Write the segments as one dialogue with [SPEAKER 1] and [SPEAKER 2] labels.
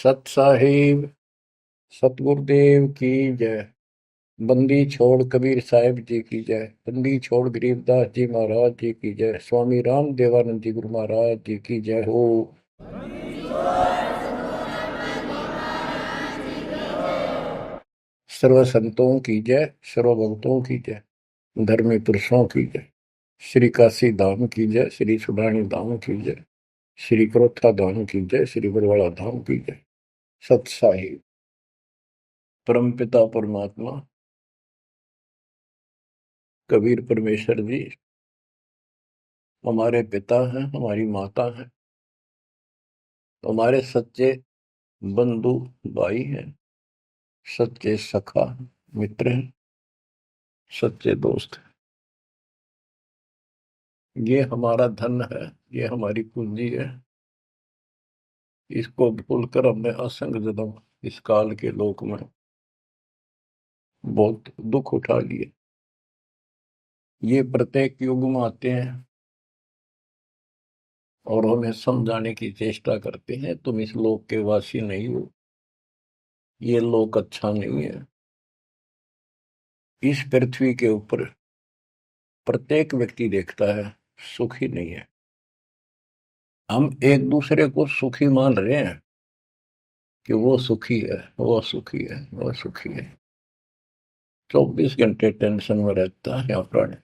[SPEAKER 1] सत साहिब सतगुरुदेव की जय। बंदी छोड़ कबीर साहिब जी की जय। बंदी छोड़ गरीबदास जी महाराज जी की जय। स्वामी राम देवानंद जी गुरु महाराज जी की जय हो। सर्व संतों की जय, सर्व भक्तों की जय, धर्मी पुरुषों की जय। श्री काशी धाम की जय, श्री सुडानी धाम की जय, श्री क्रोथा धाम की जय, श्री बरवाड़ा धाम की जय। सत साहिब परमपिता परमात्मा कबीर परमेश्वर जी हमारे पिता हैं, हमारी माता हैं, हमारे सच्चे बंधु भाई हैं, सच्चे सखा मित्र हैं, सच्चे दोस्त हैं। ये हमारा धन है, ये हमारी पूंजी है। इसको भूलकर हमने असंग जन्म इस काल के लोक में बहुत दुख उठा लिए। ये प्रत्येक युग में आते हैं और हमें समझाने की चेष्टा करते हैं, तुम इस लोक के वासी नहीं हो, ये लोक अच्छा नहीं है। इस पृथ्वी के ऊपर प्रत्येक व्यक्ति देखता है सुखी नहीं है। हम एक दूसरे को सुखी मान रहे हैं कि वो सुखी है, वो सुखी है, वो सुखी है। 24 घंटे टेंशन में रहता है यहाँ प्राणी।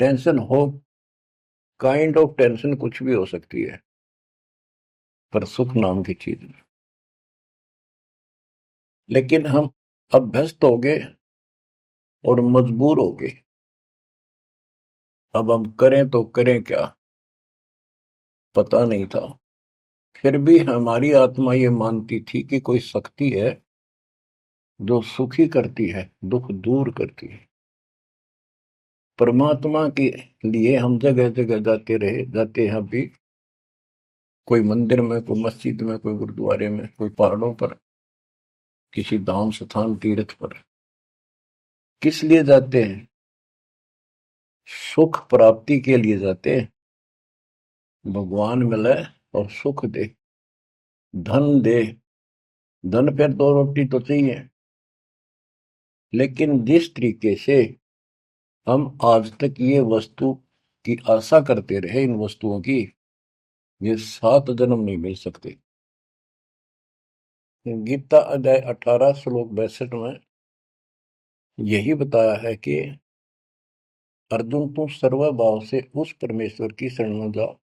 [SPEAKER 1] टेंशन हो, काइंड ऑफ टेंशन कुछ भी हो सकती है, पर सुख नाम की चीज नहीं। लेकिन हम अभ्यस्त हो गए और मजबूर हो गए। अब हम करें तो करें क्या, पता नहीं था। फिर भी हमारी आत्मा ये मानती थी कि कोई शक्ति है जो सुखी करती है, दुख दूर करती है। परमात्मा के लिए हम जगह जगह जाते रहे, जाते हैं अभी। कोई मंदिर में, कोई मस्जिद में, कोई गुरुद्वारे में, कोई पहाड़ों पर, किसी धाम स्थान तीर्थ पर। किस लिए जाते हैं? सुख प्राप्ति के लिए जाते हैं। भगवान मिले और सुख दे, धन दे। धन पर दो रोटी तो चाहिए, लेकिन जिस तरीके से हम आज तक ये वस्तु की आशा करते रहे, इन वस्तुओं की, ये 7 जन्म नहीं मिल सकते। गीता अध्याय 18 श्लोक 62 में यही बताया है कि अर्जुन तू सर्वभाव से उस परमेश्वर की शरण में जा,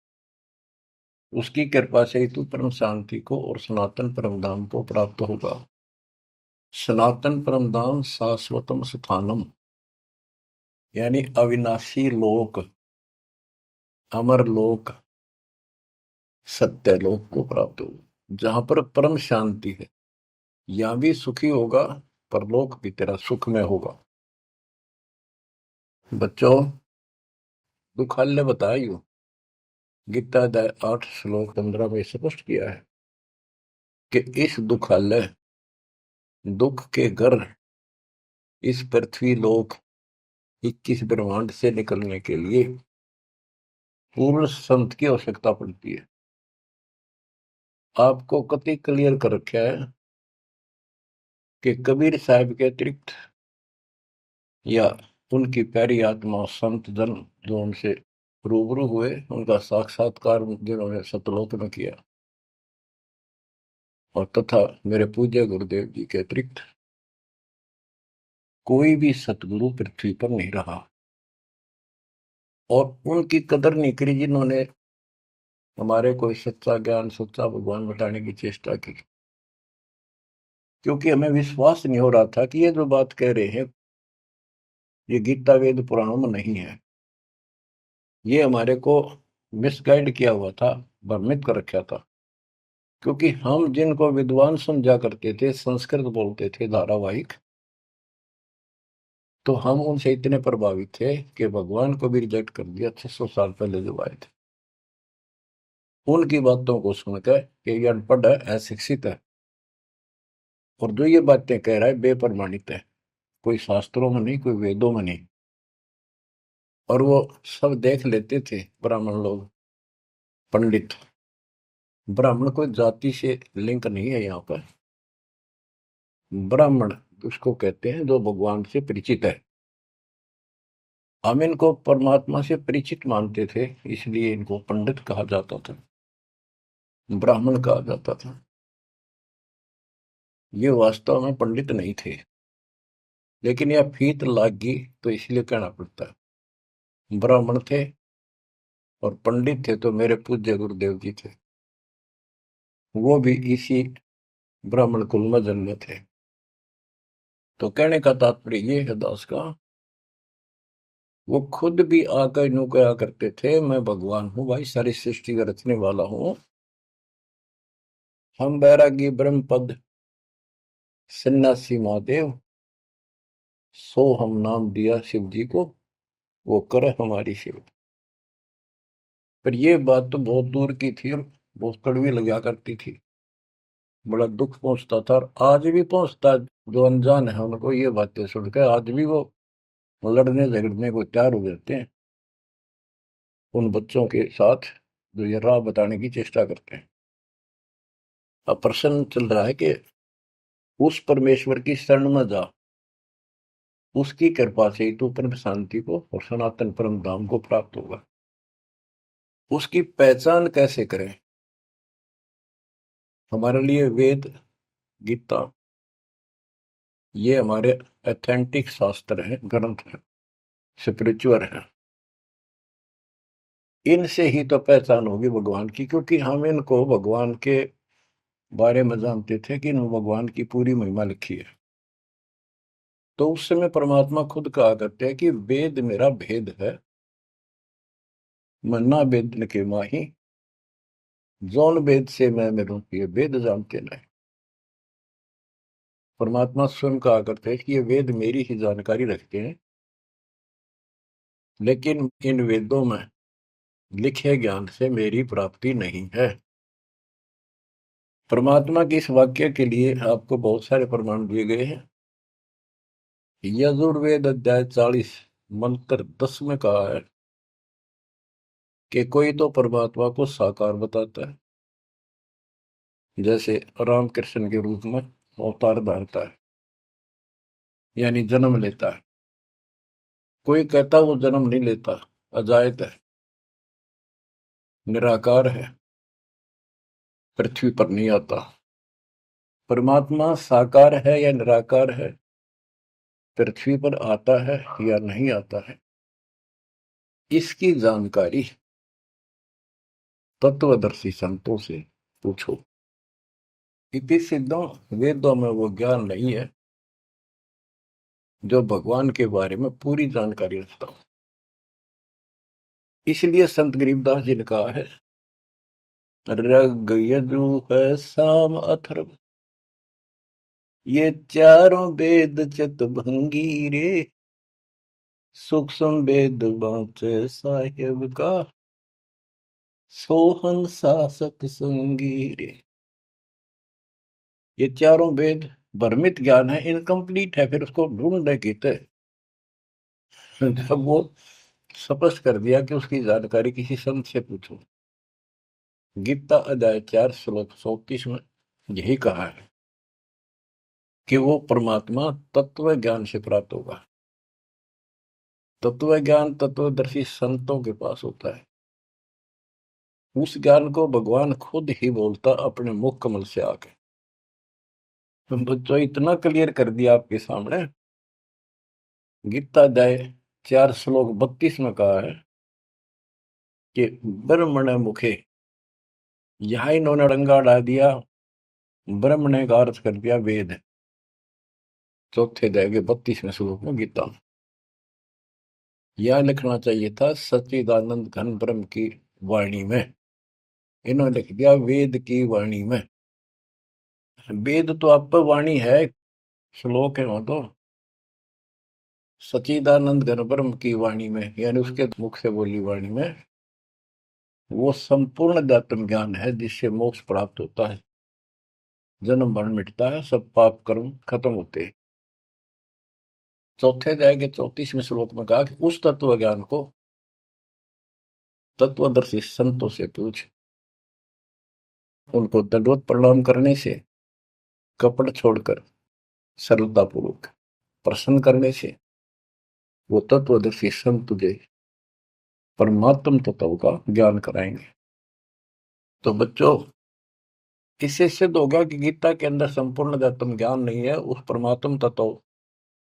[SPEAKER 1] उसकी कृपा से ही तू परम शांति को और सनातन परम धाम को प्राप्त होगा। सनातन परम धाम शाश्वतम स्थानम, यानी अविनाशी लोक, अमर लोक, सत्य लोक को प्राप्त होगा, जहां पर परम शांति है। यहां भी सुखी होगा, परलोक भी तेरा सुख में होगा। बच्चों, दुखालय बताइयो, गीता अध्याय 8 श्लोक 15 में स्पष्ट किया है कि इस दुखालय, दुख के घर, इस पृथ्वी लोक 21 ब्रह्मांड से निकलने के लिए पूर्ण संत की आवश्यकता पड़ती है। आपको कति क्लियर कर रखा है कि कबीर साहब के अतिरिक्त या उनकी प्यारी आत्मा संत जन जो उनसे रूबरू हुए, उनका साक्षात्कार जिन्होंने सतलोक में किया, और तथा मेरे पूज्य गुरुदेव जी के अतिरिक्त कोई भी सतगुरु पृथ्वी पर नहीं रहा। और उनकी कदर नहीं करी जिन्होंने हमारे कोई सच्चा ज्ञान, सच्चा भगवान बताने की चेष्टा की। क्योंकि हमें विश्वास नहीं हो रहा था कि ये जो बात कह रहे हैं ये गीता वेद पुराणों में नहीं है। ये हमारे को मिसगाइड किया हुआ था, भ्रमित कर रखा था। क्योंकि हम जिनको विद्वान समझा करते थे, संस्कृत बोलते थे धारावाहिक, तो हम उनसे इतने प्रभावित थे कि भगवान को भी रिजेक्ट कर दिया 600 साल पहले जो आए थे। उनकी बातों को सुनकर कि ये अनपढ़ है, अशिक्षित है, और जो ये बातें कह रहा है बेप्रमाणित है, कोई शास्त्रों में नहीं, कोई वेदों में नहीं। और वो सब देख लेते थे ब्राह्मण लोग, पंडित, ब्राह्मण कोई जाति से लिंक नहीं है यहाँ पर। ब्राह्मण उसको कहते हैं जो भगवान से परिचित है। हम इनको परमात्मा से परिचित मानते थे, इसलिए इनको पंडित कहा जाता था, ब्राह्मण कहा जाता था। ये वास्तव में पंडित नहीं थे, लेकिन यह फीत लाग गई तो इसलिए कहना पड़ता है। ब्राह्मण थे और पंडित थे तो मेरे पूज्य गुरुदेव जी थे, वो भी इसी ब्राह्मण कुल में जन्मे थे। तो कहने का तात्पर्य ये है दास का, वो खुद भी आकर यूं कहा करते थे, मैं भगवान हूं भाई, सारी सृष्टि का रचने वाला हूं। हम बैरागी ब्रह्म पद सन्यासी महादेव, सो हम नाम दिया शिव जी को, वो करे हमारी सेवा। पर ये बात तो बहुत दूर की थी और बहुत कड़वी लगा करती थी, बड़ा दुख पहुंचता था और आज भी पहुंचता है। जो अनजान है उनको ये बातें सुनकर आज भी वो लड़ने झगड़ने को तैयार हो जाते हैं उन बच्चों के साथ जो ये राह बताने की चेष्टा करते हैं। अब प्रश्न चल रहा है कि उस परमेश्वर की शरण में जा, उसकी कृपा से ही तू परम शांति को और सनातन परम धाम को प्राप्त होगा। उसकी पहचान कैसे करें? हमारे लिए वेद, गीता, ये हमारे ऑथेंटिक शास्त्र हैं, ग्रंथ हैं, स्पिरिचुअल हैं। इनसे ही तो पहचान होगी भगवान की, क्योंकि हम इनको भगवान के बारे में जानते थे कि इन भगवान की पूरी महिमा लिखी है। तो उस समय परमात्मा खुद कहा करते हैं कि वेद मेरा भेद है, मन्ना वेद के माही, जौन वेद से मैं मेरू ये वेद जानते नहीं। परमात्मा स्वयं कहा करते हैं कि ये वेद मेरी ही जानकारी रखते हैं, लेकिन इन वेदों में लिखे ज्ञान से मेरी प्राप्ति नहीं है। परमात्मा के इस वाक्य के लिए आपको बहुत सारे प्रमाण दिए गए हैं। यजुर्वेद अध्याय 40 मंत्र 10 में कहा है कि कोई तो परमात्मा को साकार बताता है, जैसे रामकृष्ण के रूप में अवतार धारता है, यानी जन्म लेता है। कोई कहता वो जन्म नहीं लेता, अजायत है, निराकार है, पृथ्वी पर नहीं आता। परमात्मा साकार है या निराकार है, पृथ्वी पर आता है या नहीं आता है, इसकी जानकारी तत्वदर्शी संतों से पूछो। इति सिद्धों, वेदों में वो ज्ञान नहीं है जो भगवान के बारे में पूरी जानकारी रखता हो। इसलिए संत गरीबदास जी ने कहा है, रग यजु साम अथर्व, ये चारों वेद चतुर्भंगी रे, सूक्ष्म वेद बाँचे साहेब का, सोहन सासत संगी रे। ये चारों वेद भ्रमित ज्ञान है, इनकम्प्लीट है, फिर उसको ढूंढने की थे। जब वो स्पष्ट कर दिया कि उसकी जानकारी किसी संत से पूछो। गीता अध्याय 4 श्लोक 34 में यही कहा है कि वो परमात्मा तत्व ज्ञान से प्राप्त होगा। तत्व ज्ञान तत्वदर्शी संतों के पास होता है। उस ज्ञान को भगवान खुद ही बोलता अपने मुख कमल से आके। बच्चों इतना क्लियर कर दिया आपके सामने। गीता अध्याय 4 श्लोक 32 में कहा है कि ब्रह्मण मुखे, यहां इन्होंने रंगा डाल दिया, ब्रह्म ने का अर्थ कर दिया वेद। चौथे अध्याय के 32वें श्लोक में गीता में यह लिखना चाहिए था सच्चिदानंद घन ब्रह्म की वाणी में, इन्होंने लिख दिया वेद की वाणी में। वेद तो आप पर वाणी है, श्लोक है वो तो। सच्चिदानंद घन ब्रह्म की वाणी में यानी उसके मुख से बोली वाणी में वो संपूर्ण अध्यात्म ज्ञान है जिससे मोक्ष प्राप्त होता है, जन्म मरण मिटता है, सब पाप कर्म खत्म होते हैं। चौथे अध्याय के 34वें श्लोक में कहा कि उस तत्व ज्ञान को तत्वदर्शी संतों से पूछ। उनको दंडवत प्रणाम करने से, कपट छोड़कर सरलतापूर्वक प्रसन्न करने से वो तत्वदर्शी संत तुझे परमात्म तत्व का ज्ञान कराएंगे। तो बच्चों, इससे सिद्ध होगा कि गीता के अंदर संपूर्ण आत्म ज्ञान नहीं है। उस परमात्म तत्व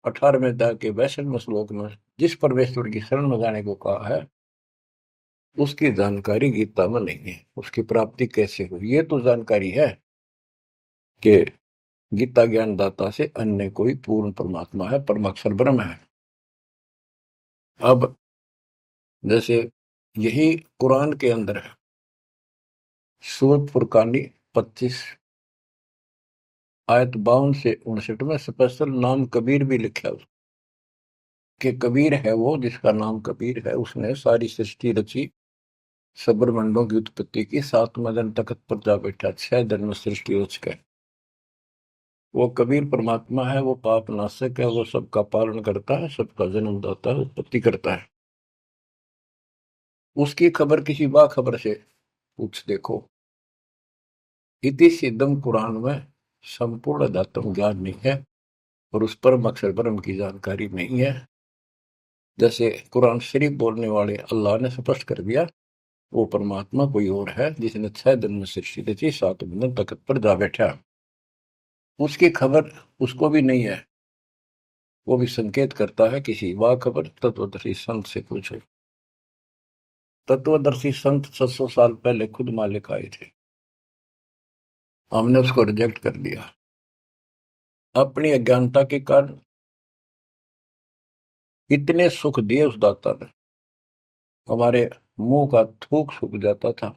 [SPEAKER 1] 18वें अध्याय के 62वें श्लोक में जिस परमेश्वर की शरण में जाने को कहा है, उसकी जानकारी गीता में नहीं है। उसकी प्राप्ति कैसे हो, ये तो जानकारी है कि गीता ज्ञान दाता से अन्य कोई पूर्ण परमात्मा है, परमाक्षर ब्रह्म है। अब जैसे यही कुरान के अंदर है, सूरत फुरकानी 25 आयत 52 से 59 में स्पेशल नाम कबीर भी लिखा है कि कबीर है वो जिसका नाम कबीर है, उसने सारी सृष्टि रची, सब्रमंडों की उत्पत्ति की, 7वें दिन तख्त पर जा बैठा, 6 दिन में सृष्टि रच गए। वो कबीर परमात्मा है, वो पाप नाशक है, वो सबका पालन करता है, सबका जन्म दाता है, उत्पत्ति करता है। उसकी खबर किसी बाखबर से पूछ देखो। इति सिद्धम कुरान में संपूर्ण दातम ज्ञान नहीं है और उस परम अक्षर ब्रह्म की जानकारी नहीं है। जैसे कुरान शरीफ बोलने वाले अल्लाह ने स्पष्ट कर दिया, वो परमात्मा कोई और है जिसने 6 दिन में सृष्टि रची, 7वें दिन तख्त पर जा बैठा। उसकी खबर उसको भी नहीं है। वो भी संकेत करता है किसी बाखबर तत्वदर्शी संत से पूछो। तत्वदर्शी संत 700 साल पहले खुद मालिक आए थे, हमने उसको रिजेक्ट कर दिया अपनी अज्ञानता के कारण। इतने सुख दिए उस दाता ने, हमारे मुंह का थूक सूख जाता था।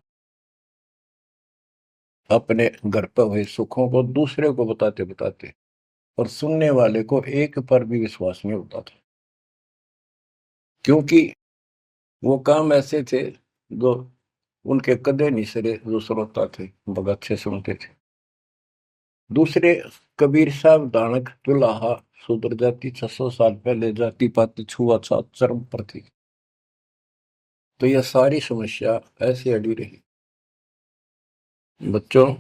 [SPEAKER 1] अपने घर पर हुए सुखों को दूसरे को बताते बताते, और सुनने वाले को एक पर भी विश्वास नहीं होता था, क्योंकि वो काम ऐसे थे जो उनके कदे नहीं सरे, जो श्रोता थे बहुत अच्छे सुनते थे। दूसरे कबीर साहब दानक दुल्हा शूद्र जाति 600 साल पहले जाति पाति छुआछूत चरम पर थी। तो यह सारी समस्या ऐसे अड़ी रही। बच्चों,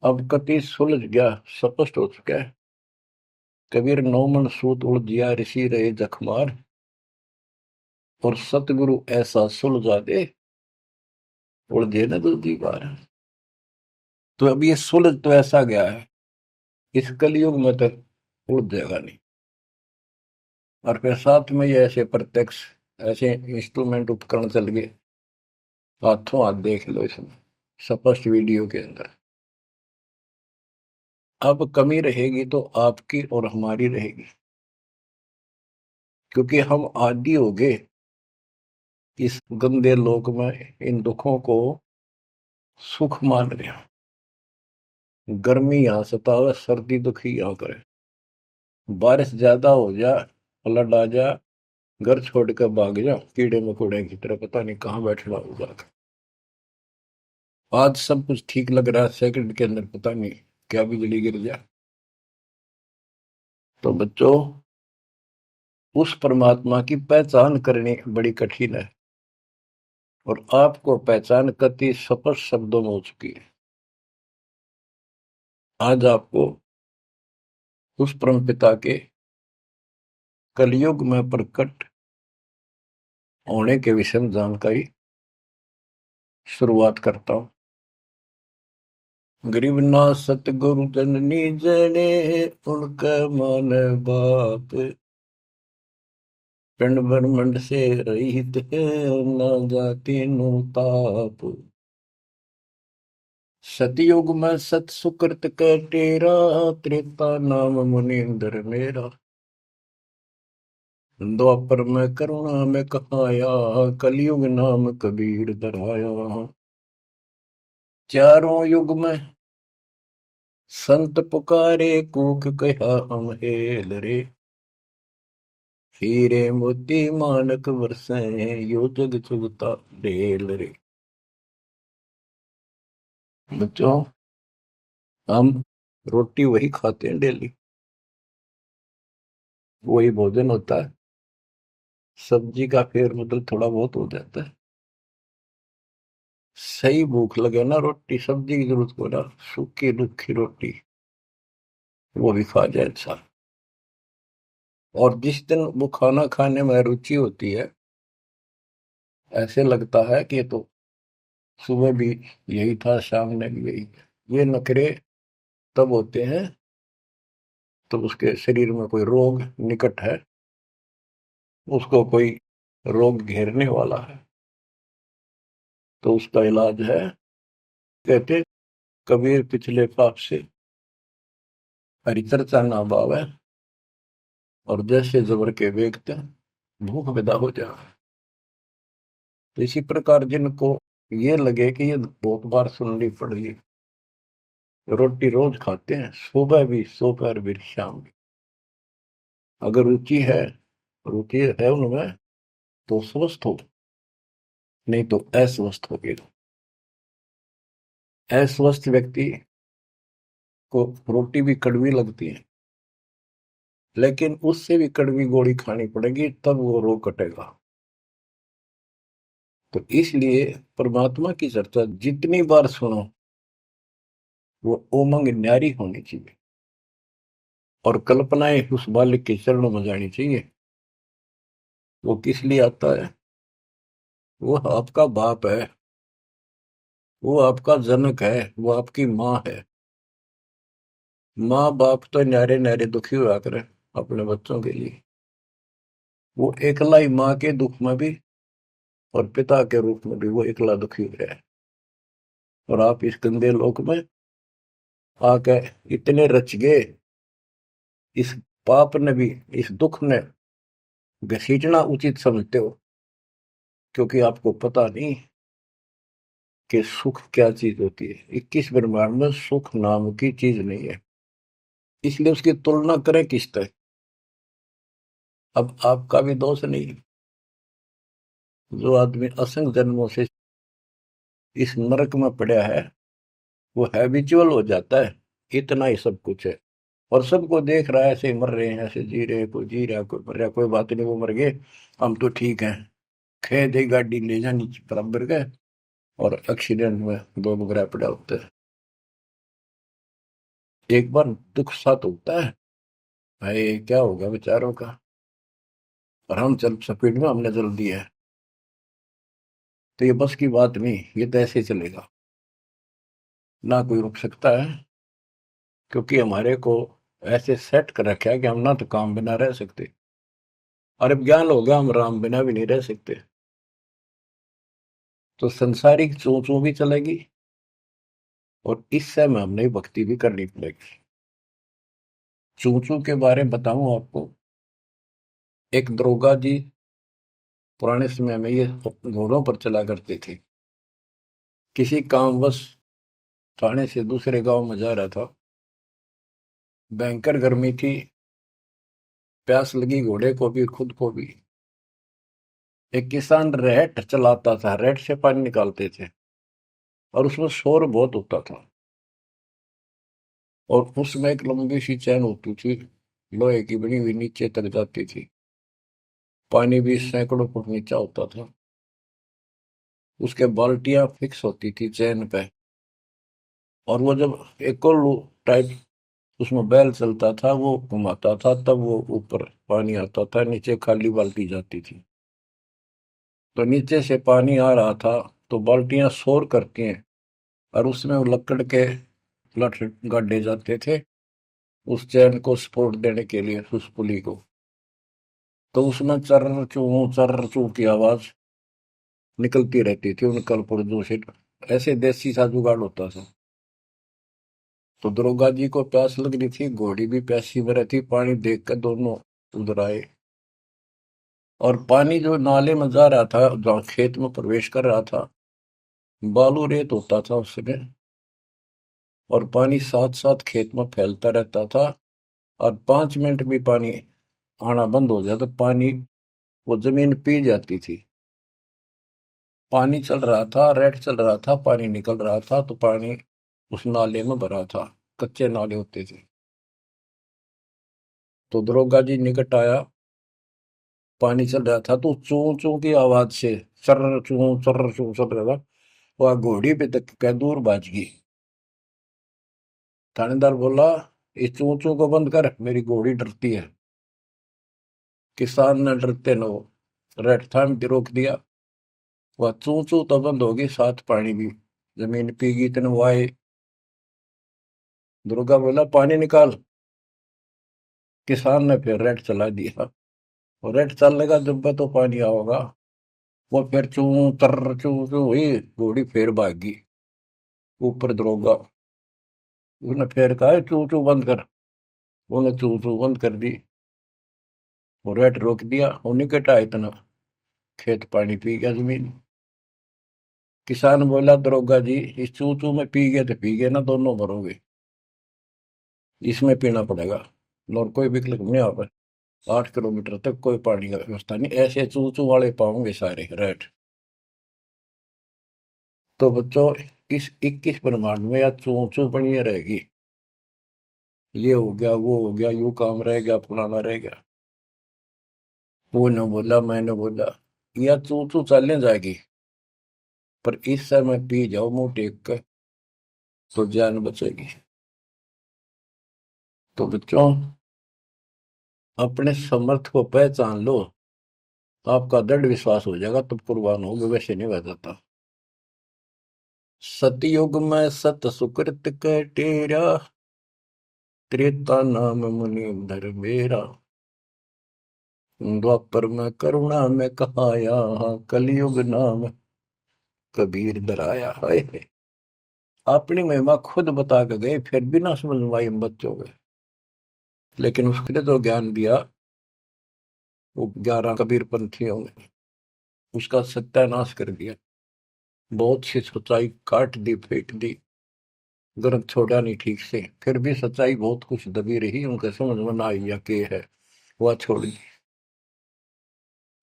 [SPEAKER 1] अब कति सुलझ गया, स्पष्ट हो चुका है। कबीर 9 मन सूत उलझिया ऋषि रहे जखमार, और सतगुरु ऐसा सुलझा दे उलझे न दूसरी बार। तो अब ये सुलझ तो ऐसा गया है, इस कलयुग में तो उलझ जाएगा नहीं। और फिर साथ में ये ऐसे प्रत्यक्ष ऐसे इंस्ट्रूमेंट उपकरण चल गए, हाथों हाथ देख लो इसमें स्पष्ट वीडियो के अंदर। अब कमी रहेगी तो आपकी और हमारी रहेगी, क्योंकि हम आदी हो गए इस गंदे लोक में इन दुखों को सुख मान रहे हैं। गर्मी यहाँ सतावे, सर्दी दुखी यहाँ करे, बारिश ज्यादा हो जा, फ्लड आ जा, घर छोड़ कर भाग जा कीड़े मकोड़े की तरह, पता नहीं कहाँ बैठना होगा। आज सब कुछ ठीक लग रहा है, सेकंड के अंदर पता नहीं क्या बिजली गिर जाए। तो बच्चों, उस परमात्मा की पहचान करनी बड़ी कठिन है, और आपको पहचान कति स्पष्ट शब्दों में हो चुकी है। आज आपको उस परम पिता के कलयुग में प्रकट होने के विषय में जानकारी शुरुआत करता हूं। गरीब ना सतगुरु जननी जने, उनका मान बाप, पिंड ब्रह्मंड से रहित है, ना जाति नु ताप। सतयुग में सत सुकृत का तेरा, त्रेता नाम मुनींद्र मेरा। द्वापर में करुणा में कहाया, कलयुग नाम कबीर धराया। चारों युग में संत पुकारे, कूक कहा हम हेल रे। हीरे मोती मानक बरसे, यो जग चुगता ढेल रे। बच्चों, हम रोटी वही खाते हैं डेली, वही भोजन होता है, सब्जी का फेर बदल थोड़ा बहुत हो जाता है। सही भूख लगे ना, रोटी सब्जी की जरूरत को ना, सूखी रूखी रोटी वो भी खा जाए इंसान। और जिस दिन वो खाना खाने में रुचि होती है, ऐसे लगता है कि ये तो सुबह भी यही था, शाम ने भी यही। ये नखरे तब होते हैं तो उसके शरीर में कोई रोग निकट है, उसको कोई रोग घेरने वाला है, तो उसका इलाज है। कहते कबीर पिछले पाप से हरिचर्चा ना बावे, और जैसे जबर के वेगते भूख विदा हो जाए। तो इसी प्रकार जिनको ये लगे कि ये बहुत बार सुननी पड़ेगी, रोटी रोज खाते हैं, सुबह भी दोपहर भी शाम भी, अगर रुचि है उनमें, तो स्वस्थ हो, नहीं तो अस्वस्थ हो गए। अस्वस्थ व्यक्ति को रोटी भी कड़वी लगती है, लेकिन उससे भी कड़वी गोली खानी पड़ेगी, तब वो रोग कटेगा। तो इसलिए परमात्मा की चर्चा जितनी बार सुनो, वो उमंग न्यारी होनी चाहिए, और कल्पनाएं उस बालक के चरणों में जानी चाहिए। वो किस लिए आता है? वो आपका बाप है, वो आपका जनक है, वो आपकी माँ है। माँ बाप तो न्यारे न्यारे दुखी हुआ करे अपने बच्चों के लिए। वो एकला ही माँ के दुख में भी और पिता के रूप में भी वो एकला दुखी हो रहा है। और आप इस गंदे लोक में आके इतने रच गए, इस पाप ने भी, इस दुख ने घसीटना उचित समझते हो, क्योंकि आपको पता नहीं कि सुख क्या चीज होती है। 21 ब्रह्मांड में सुख नाम की चीज नहीं है, इसलिए उसकी तुलना करें किससे? अब आपका भी दोष नहीं। जो आदमी असंख्य जन्मों से इस नरक में पड़ा है, वो हैबिचुअल हो जाता है, इतना ही सब कुछ है। और सबको देख रहा है, ऐसे ही मर रहे हैं, ऐसे जी रहे हैं, कोई जी रहा, कोई मर रहा, कोई बात नहीं, वो मर गए, हम तो ठीक हैं। खे दे गाड़ी ले जानी बराबर गए, और एक्सीडेंट में दो बगैर पड़ा होता है। एक बार दुख साथ होता है, भाई क्या होगा बेचारों का, और हम चल स्पीड में हमने जल दिया है, तो ये बस की बात नहीं, ये तो ऐसे चलेगा, ना कोई रुक सकता है। क्योंकि हमारे को ऐसे सेट कर रखा है कि हम ना तो काम बिना रह सकते, और अब ज्ञान हो गया हम राम बिना भी नहीं रह सकते। तो संसारिक चू चू भी चलेगी, और इस समय हमने भक्ति भी करनी पड़ेगी। चू चू के बारे में बताऊं आपको, एक दरोगा जी पुराने समय में ये घोड़ों पर चला करते थे। किसी कामवश थाने से दूसरे गांव में जा रहा था, भयंकर गर्मी थी, प्यास लगी घोड़े को भी खुद को भी। एक किसान रहट चलाता था, रहट से पानी निकालते थे, और उसमें शोर बहुत होता था। और उसमें एक लंबी सी चैन होती थी, लोहे की बनी हुई, नीचे तक जाती थी। पानी भी सैकड़ों फुट नीचा होता था। उसके बाल्टियां फिक्स होती थी चैन पे, और वो जब एक और टाइप उसमें बैल चलता था, वो घुमाता था, तब वो ऊपर पानी आता था, नीचे खाली बाल्टी जाती थी। तो नीचे से पानी आ रहा था, तो बाल्टियां शोर करती हैं, और उसमें वो लकड़ के लठ गाड़े जाते थे उस चैन को सपोर्ट देने के लिए, उस पुली को। तो उसमें चर्र चू की आवाज निकलती रहती थी उन कलपुर्जों से। ऐसे देसी सा जुगाड़ होता था। तो दरोगा जी को प्यास लग रही थी, घोड़ी भी प्यासी में रहती, पानी देख कर दोनों उधर आए। और पानी जो नाले में जा रहा था, जहाँ खेत में प्रवेश कर रहा था, बालू रेत होता था उसमें, और पानी साथ साथ खेत में फैलता रहता था। और 5 मिनट भी पानी आना बंद हो जाए तो पानी, वो जमीन पी जाती थी। पानी चल रहा था, रेड चल रहा था, पानी निकल रहा था, तो पानी उस नाले में भरा था, कच्चे नाले होते थे। तो दरोगा जी निकट आया, पानी चल रहा था, तो चू चू की आवाज से, चर्र चू चल रहा था, वह घोड़ी पे तक कै दूर बाज गई। थानेदार बोला, इस चू चू को बंद कर, मेरी घोड़ी डरती है। किसान ने डरते न रेड थाम के रोक दिया। वह चू चू तो बंद होगी, साथ पानी भी। जमीन पीगी तेन वाए। दुर्गा बोला, पानी निकाल। किसान ने फिर रेड चला दिया, और रेड चलने का जब तो पानी आओगा। वो फिर चू तर चू चू हुई, घोड़ी फिर भागी। ऊपर दरोगा, उसने फिर कहा, चू चू बंद कर। उन्हें चू चू बंद कर दी, और रेड रोक दिया। उन्हीं के टा इतना खेत पानी पी गया जमीन। किसान बोला, दरोगा जी, इस चू चू में पी गए तो पी गए ना, दोनों मरोगे। इसमें पीना पड़ेगा, और कोई विकल्प नहीं आ पाए। 8 किलोमीटर तक कोई पानी का व्यवस्था नहीं, ऐसे चू चू वाले पाओगे सारे रेड। तो बच्चों, इस 21 ब्रह्मांड में या चू चू बनी रहेगी। ये हो गया, वो हो गया, यू काम रह गया, फलाना रह गया। वो न बोला, मैंने बोला, या चू चू चलने जाएगी, पर इस समय पी जाओ मुंह टेक कर, तो जान बचेगी। तो बच्चों, अपने समर्थ को पहचान लो, आपका दृढ़ विश्वास हो जाएगा, तब कुर्बान होगे, वैसे नहीं बह जाता। सतयुग में सत सुकृत के टेरा, त्रेता नाम मुनि धर मेरा। द्वापर में करुणा में कहाया, कलयुग नाम कबीर धराया। है अपनी महिमा खुद बता के गए, फिर भी ना समझ में आई हम बच्चों के। लेकिन उसने जो ज्ञान दिया, वो 11 कबीर पंथियों ने उसका सत्यानाश कर दिया। बहुत सी सच्चाई काट दी, फेंक दी, ग्रंथ छोड़ा नहीं ठीक से। फिर भी सच्चाई बहुत कुछ दबी रही, उनके समझ में ना आई या के है, वह छोड़ दी।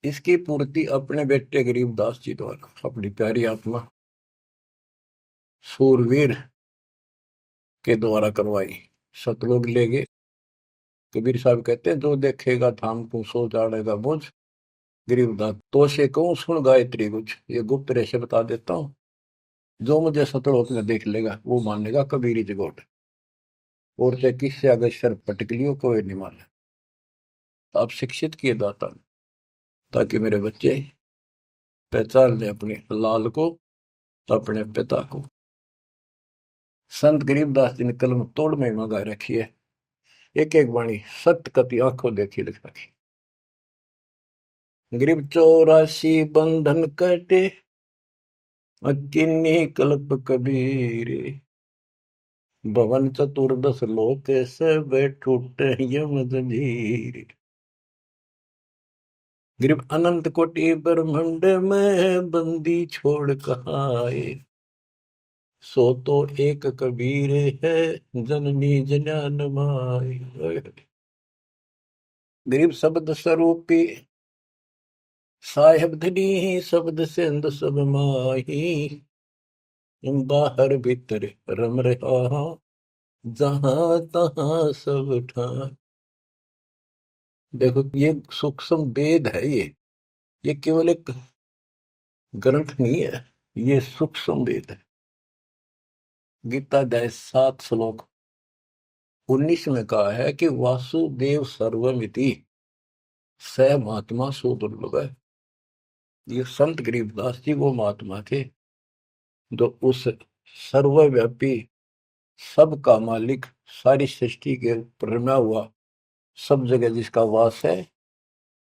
[SPEAKER 1] इसकी पूर्ति अपने बेटे गरीबदास जी द्वारा, अपनी प्यारी आत्मा सूरवीर के द्वारा करवाई। सतलोक ले गए। कबीर साहब कहते हैं, जो देखेगा धाम को सो जानेगा मुझ। गरीबदास, तो से कहूं सुन गायत्री कुछ, ये गुप्त रहस्य बता देता हूँ। जो मुझे सतलोक में देख लेगा, वो मानेगा कबीरी जगोट। और चाहे किससे अगर सर पटक लियो, कोई नहीं माने। तो आप शिक्षित किए दाता, ताकि मेरे बच्चे पहचान ले अपने लाल को, अपने पिता को। संत गरीबदास जी ने कलम तोड़ में मंगा रखी है। एक एक वाणी सत्य कति आंखों देखी लिख रखी। गरीब 84 बंधन कटे, किन्नी कल्प कबीर। भवन चतुर्दश लोक सब टूटे यम जंजीर। गरीब अनंत कोटि ब्रह्मांड में बंदी छोड़ कहाए। सो तो एक कबीर है, जननी जनान माई। गरीब शब्द स्वरूपी साहेब धनी, शब्द सिंध सब माही। बाहर भीतर रम रहा, जहां तहां सब ठाई। देखो, ये सूक्ष्म वेद है। ये केवल एक ग्रंथ नहीं है, ये सूक्ष्म वेद है। गीता अध्याय 7 श्लोक 19 में कहा है कि वासुदेव सर्वमिति, स महात्मा सो दुर्लभ है। ये संत गरीबदास जी वो महात्मा थे, जो उस सर्वव्यापी, सबका मालिक, सारी सृष्टि के ऊपर रमा हुआ, सब जगह जिसका वास है,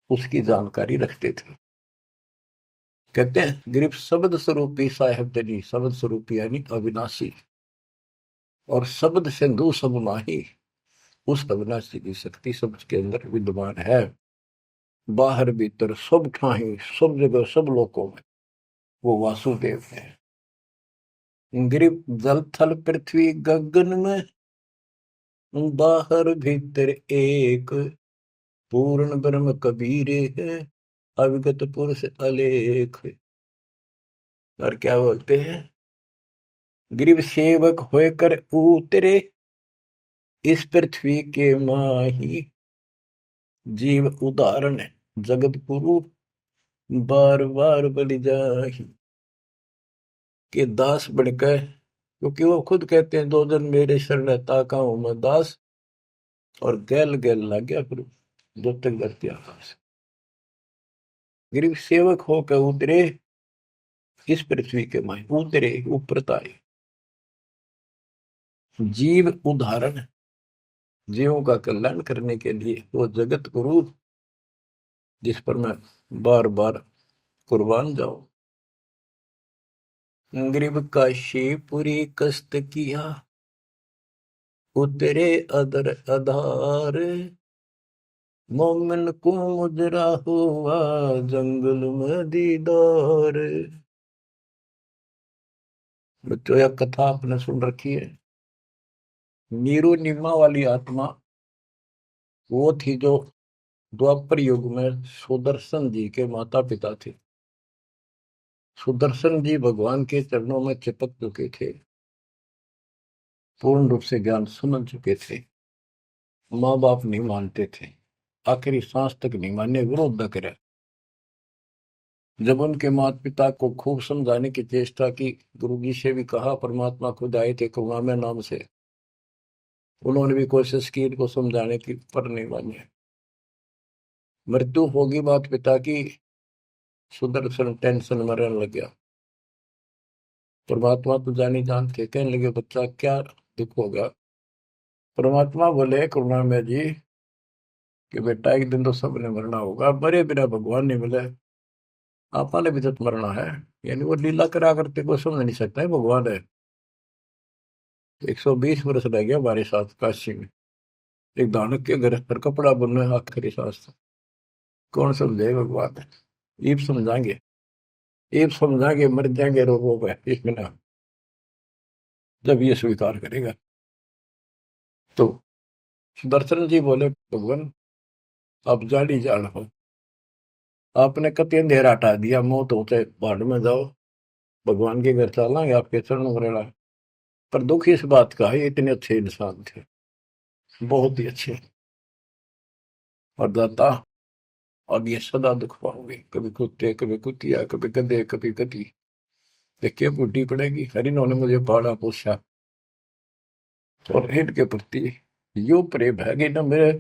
[SPEAKER 1] उसकी जानकारी रखते थे। कहते हैं, गरीब शब्द स्वरूपी साहेब दनी, शब्द स्वरूपी यानी अविनाशी, और शब्द सिंधु सब माही। उस अविनाशी की शक्ति सब के अंदर विद्यमान है। बाहर भीतर सब ठाही, सब जगह, सब लोकों में वो वासुदेव है। गरीब जल थल पृथ्वी गगन में, बाहर भीतर एक, पूर्ण ब्रह्म कबीर है, अविगत पुरुष अलेख। और क्या बोलते हैं, गरीब सेवक होकर उतरे, इस पृथ्वी के माही। जीव उदाहरण जगत गुरु, बार बार बलि जाही। कि दास बनकर, क्योंकि वो खुद कहते हैं 2 दिन मेरे शरण ताका हूं मैं दास, और गैल गैल लग गया फिर जो तक धरती आकाश। गरीब सेवक होकर उतरे इस पृथ्वी के माए, उतरे ऊपर ताए। जीव उदाहरण, जीवों का कल्याण करने के लिए वो जगत गुरु जिस पर मैं बार बार कुर्बान जाऊं। गरीब काशीपुरी कष्ट किया उतरे अदर आधार, मोमिन को मुजरा हुआ जंगल में दीदार। बच्चों यह कथा आपने सुन रखी है। नीरू निम्मा वाली आत्मा वो थी जो द्वापर युग में सुदर्शन जी के माता पिता थे। सुदर्शन जी भगवान के चरणों में चिपक चुके थे, पूर्ण रूप से ज्ञान समझ चुके थे। माँ बाप नहीं मानते थे, आखिरी सांस तक नहीं माने, विरोध न करे। जब उनके माता पिता को खूब समझाने की चेष्टा की, गुरु जी से भी कहा, परमात्मा खुद आए थे करुणामय नाम से, उन्होंने भी कोशिश की इनको समझाने की, पर नहीं माने। मृत्यु होगी माता पिता की, सुदर्शन टेंशन में रहने लग गया। परमात्मा तो जानी जानते, कहने लगे बच्चा क्या दुख होगा। परमात्मा बोले करुणामय जी कि बेटा एक दिन तो सबने मरना होगा, मरे बिना भगवान नहीं मिले, आपने भी तो मरना है। यानी वो लीला करा करते को समझ नहीं सकता है भगवान है। 120 वर्ष रह गया हमारे साथ काशी में, एक दानक के घर पर कपड़ा बुनना आखिरी सांस, कौन समझे भगवान है। ईब समझाएंगे, ईब समझाएंगे, मर जाएंगे रोगों पे इस बिना, जब ये स्वीकार करेगा। तो सुदर्शन जी बोले भगवान आप जान ही जान हो, आपने कति अंधेरा हटा दिया, मौत होते भाड़ में जाओ, भगवान के घर चलेंगे, आपके चरण वरेला। पर दुख इस बात का है, इतने अच्छे इंसान थे, बहुत ही अच्छे, और दाता, अब ये सदा दुख पाओगे, कभी कुत्ते, कभी कुतिया, कभी गधे, कभी गधी। देखिए बुढ़ी पड़ेगी, हरि ने मुझे पाला पोसा, और इनके प्रति यो प्रेम है कि न मेरे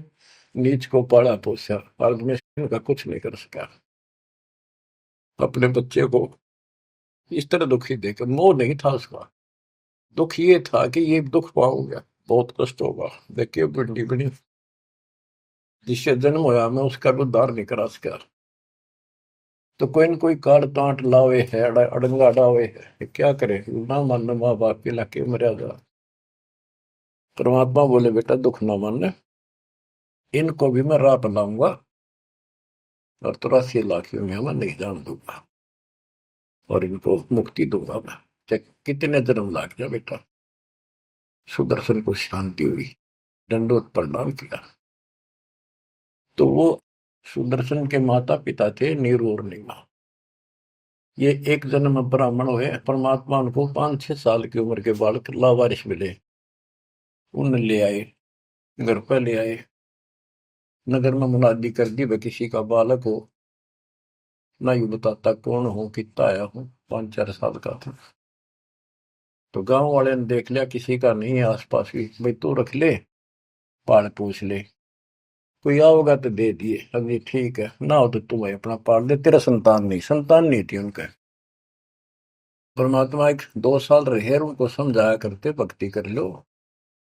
[SPEAKER 1] नीच को पाला पोसा, आज मैं इनका कुछ नहीं कर सका। अपने बच्चे को इस तरह दुखी देकर, मोह नहीं था उसका, दुख ये था कि ये दुख पाऊंगा, बहुत कष्ट होगा। देखिए बुढ़ी बड़ी, जिससे जन्म होया मैं उसका भी उद्धार नहीं करा सका। तो कोई न कोई काट तांट लावे है, अड़ंगा डावे है, क्या करे, ना मान माँ बाप के लाके मर्यादा। परमात्मा बोले बेटा दुख ना मान, इनको भी मैं राह लाऊंगा, और 83 लाख में मैं नहीं जान दूंगा, और इनको मुक्ति दूंगा मैं, चाहे कितने जन्म लाग जाए बेटा। सुदर्शन को शांति हुई, दंडोत प्रणाम किया। तो वो सुदर्शन के माता पिता थे नीरू और नीमा। ये एक जन्म ब्राह्मण हुए, परमात्मा उनको 5-6 साल की उम्र के बालक लावारिश मिले, उन ले आए, घर पर ले आए, नगर में मुनादी कर दी, वह किसी का बालक हो, ना यू बताता कौन हो, कितना आया हूं, 5-4 साल का था। तो गांव वाले ने देख लिया किसी का नहीं है आसपास भी, भाई तू रख ले, पाल पूछ ले, कोई आओगा तो दे दिए, अभी ठीक है, ना हो तो तू भाई अपना पाल दे, तेरा संतान नहीं थी उनका। परमात्मा एक 2 साल रहे, उनको समझाया करते भक्ति कर लो,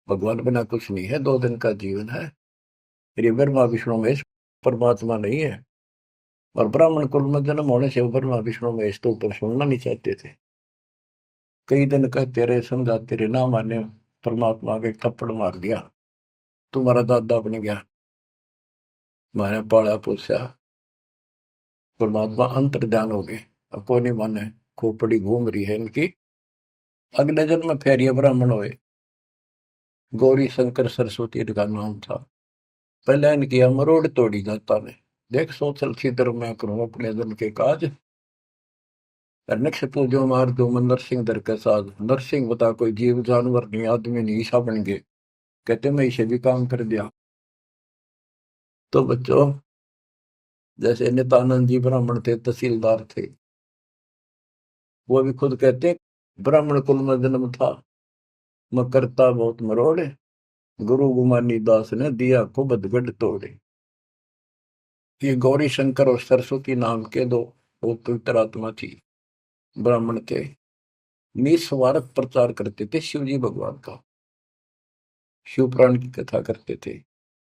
[SPEAKER 1] भगवान बिना कुछ नहीं है, 2 दिन का जीवन है, ये ब्रह्मा विष्णु महेश परमात्मा नहीं है। और ब्राह्मण कुल में जन्म होने से ब्रह्मा विष्णु महेश तो ऊपर सुनना नहीं चाहते थे। कई दिन कहते रहे, समझाते रहे, ना माने, परमात्मा के थप्पड़ मार दिया, तुम्हारा दादा बन गया, मैंने पाला पूछा। परमात्मा अंतर ध्यान हो गए, अब कोई नहीं माने, खोपड़ी घूम रही है इनकी। अगले जन्म में फिर ये ब्राह्मण हुए, गौरी शंकर सरस्वती इनका नाम था। पहले इनकी मरोड़ तोड़ी जाता ने, देख सोचल छिद्र मैं करूं अपने जन के काज, नक्ष पूजो मार दो मन नरसिंह दर के साथ। नरसिंह बता कोई जीव जानवर नहीं, आदमी नहीं, ईसा बन गए, कहते मैं इसे भी काम कर दिया। तो बच्चों जैसे नित्यानंद जी ब्राह्मण थे, तहसीलदार थे, वो भी खुद कहते ब्राह्मण कुल में जन्म था, मैं करता बहुत मरोड़े, गुरु गुमानी दास ने दिया को बदगढ़ तोड़े। ये गौरी शंकर और सरस्वती नाम के दो वो पवित्र आत्मा थी, ब्राह्मण थे, निस्वार्थ प्रचार करते थे शिव जी भगवान का, शिव पुराण की कथा करते थे।